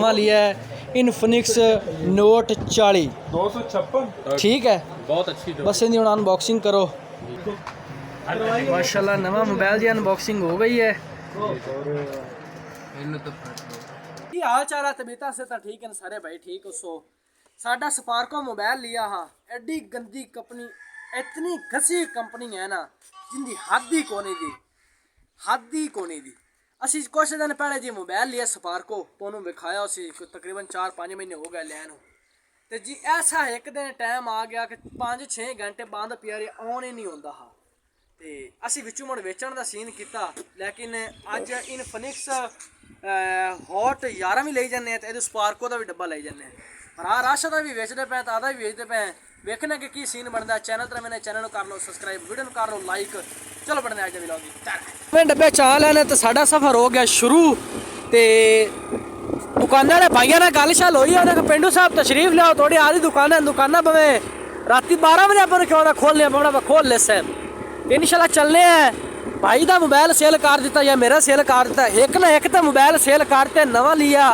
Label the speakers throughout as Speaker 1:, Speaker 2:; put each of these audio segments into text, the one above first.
Speaker 1: नवा लिया है इनफिनिक्स नोट 40
Speaker 2: 256
Speaker 1: ठीक है।
Speaker 2: बहुत अच्छी
Speaker 1: बस इन्हें अनबॉक्सिंग करो। माशाल्लाह नवा मोबाइल की अनबॉक्सिंग हो गई है। की हाल चाल है? तबीयत से तो ठीक है सारे भाई ठीक हो। सो साडा स्पार्को मोबाइल लिया हाँ, एडी गंदी कंपनी, इतनी घसी कंपनी है ना जिंदी हद ही कोनी दी, हद ही कोनी दी। असी कुछ दिन पहले जी मोबाइल लिया स्पार्को, तो विखाया उसी तकरीबन 4-5 महीने हो गए लैन। तो जी ऐसा एक दिन टाइम आ गया कि 5-6 घंटे बंद पिया ऑन ही नहीं होता हा। तो असी विचों मुड़ वेचण का सीन किया, लेकिन अज इनफिनिक्स हॉट 11 भी ले जाने तो ये स्पार्को का भी डब्बा ले जाने। भरा रश का भी बेचते पे तो आधा भी बेचते पे। वेखने के की सीन बनता है। चैनल तो मैंने चैनल कर लो सब्सक्राइब, वीडियो कर लो लाइक। चलो बढ़ने अज विलॉग मैं डब्बे चाह लेने तो साडा सफर हो गया शुरू। तो दुकाना वाले भाइयों ने गल शल हुई है, पेंडू साहब तशरीफ लियाओ, थोड़ी आधी दुकाना भावें राती 12 बजे अपन क्यों ना खोलने पौना, खोल ले सैन इंशाल्लाह चलने हैं। भाई का मोबाइल सेल कर दिता या मेरा सेल कर दिता, एक ना एक तो मोबाइल सेल करते नवा लिया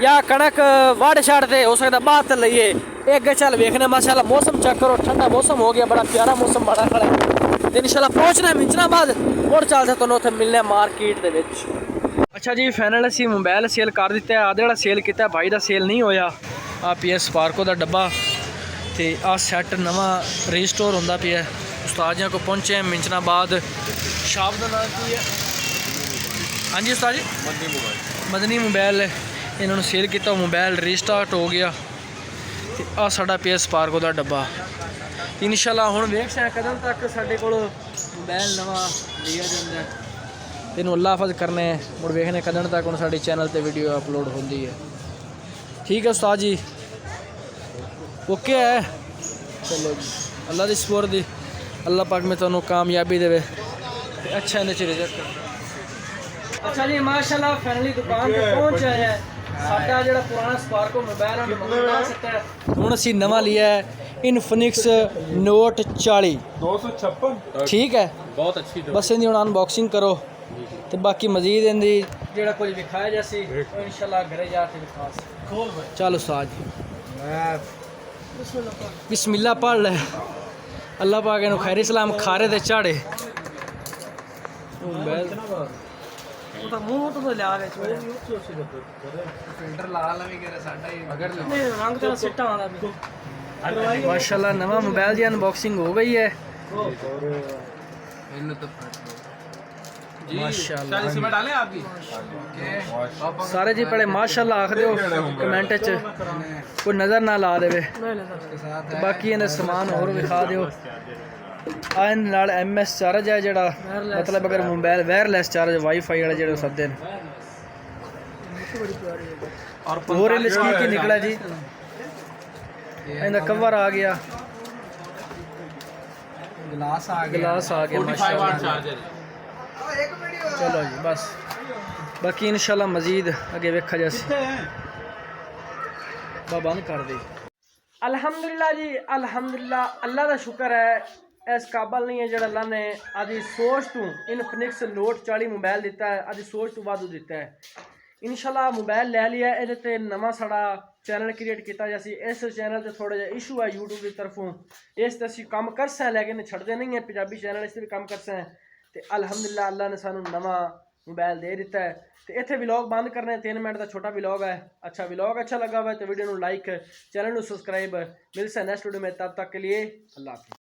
Speaker 1: या कणक वाड़ छाड़ते हो सकता बाद तो लीए एक चल वेखने। माशाल्लाह मौसम चेक करो, ठंडा मौसम हो गया, बड़ा प्यारा मौसम बड़ा खड़ा है। इंशाल्लाह पहुँचना मिंचनाबाद और चलते तुम उत्थे मिलने मार्केट दे विच। अच्छा जी फाइनल असी मोबाइल सेल कर दिता है। आधे वाला सेल किया भाई का सेल नहीं होया। आ पिया स्पार्को का डब्बा तो आ सैट नवा रीस्टोर होंदा पिया। उस्ताद जी को पहुँचे हैं मिंचनाबाद। शॉप का नाम की है? हाँ जी उस्ताद जी मदनी मोबाइल इन्होंने सेल किया, मोबाइल रीस्टार्ट हो गया। आ साडा पिया स्पार्को का डब्बा। इंशाल्लाह हुण वेख सैं कदम तक साडे कोल मोबाइल नवा लिया जाता है। तेनों अल्लाह हाफिज़ करने मुड़ वेखने कदम तक हुण साडे चैनल ते वीडियो अपलोड होंदी है। ठीक है उस्ताद जी ओके है। चलो जी अल्लाह दी सपोर्ट दी, अल्लाह पाक में तुहानूं कामयाबी देवे, अच्छा इहदे च रिजल्ट कर। अच्छा जी माशाल्लाह फाइनली दुकान पे पहुंच आए हैं। साडा जिहड़ा पुराना स्पार्को मोबाइल है हुण असीं नवां लिया है इनफिनिक्स नोट 40
Speaker 2: 256
Speaker 1: ठीक है।
Speaker 2: बहुत अच्छी
Speaker 1: बस इहदी हुण अनबॉक्सिंग करो तो बाकी मजीद इहदी जिहड़ा कुछ विखाया जासी इंशाल्लाह घरे जाके विखा। चल उस्ताद बिस्मिल्लाह पढ़ ले, अल्लाह पाक इहनूं खैर सलाम खारे ते चाढ़े। मूँह तो लिया फिल्टर ला लवी साडा ही रंग तेरा सिट्टा आंदा भी। माशाल्लाह नवा मोबाइल की अनबॉक्सिंग हो गई है।
Speaker 2: इसमें डालें आपकी
Speaker 1: सारे जी पहले माशाल्लाह आख दो कमेंट च, कोई नज़र ना ला दे। बाकी इन्हें समान और विखा दो। MS चार्ज है जोड़ा, मतलब अगर मोबाइल वायरलैस चार्ज वाईफाई वाले जो सदे और की निकला जी। इनका कवर आ गया, गिलास आ गया माशाल्लाह। चलो जी बस बाकी इंशाल्लाह मजीद अगे वेखा जासी। बंद कर दे। अल्हम्दुलिल्लाह जी अल्हम्दुलिल्लाह, अल्लाह का शुक्र है इस काबल नहीं है जो अल्लाह ने आदि सोच तू इनफिनिक्स नोट 40 मोबाइल दिता है, आदि सोच तू वादू दिता है। इंशाल्लाह मोबाइल ले लिया, ये नवा साड़ा चैनल क्रिएट किया जैसी। इस चैनल से थोड़ा जहा इशू है यूट्यूब की तरफों, इस असी कम कर सैं लेकिन छड़ते नहीं है। पंजाबी चैनल इस भी कम कर सैं तो अल्हम्दुलिल्लाह अल्लाह ने सानू नवा मोबाइल दे दिता है। तो इत्थे व्लॉग बंद करने 3 मिनट का छोटा व्लॉग है। अच्छा व्लॉग अच्छा लगा हुआ तो वीडियो को लाइक, चैनल को सब्सक्राइब। मिलसे नेक्स्ट वीडियो में, तब तक के लिए अल्लाह हाफिज़।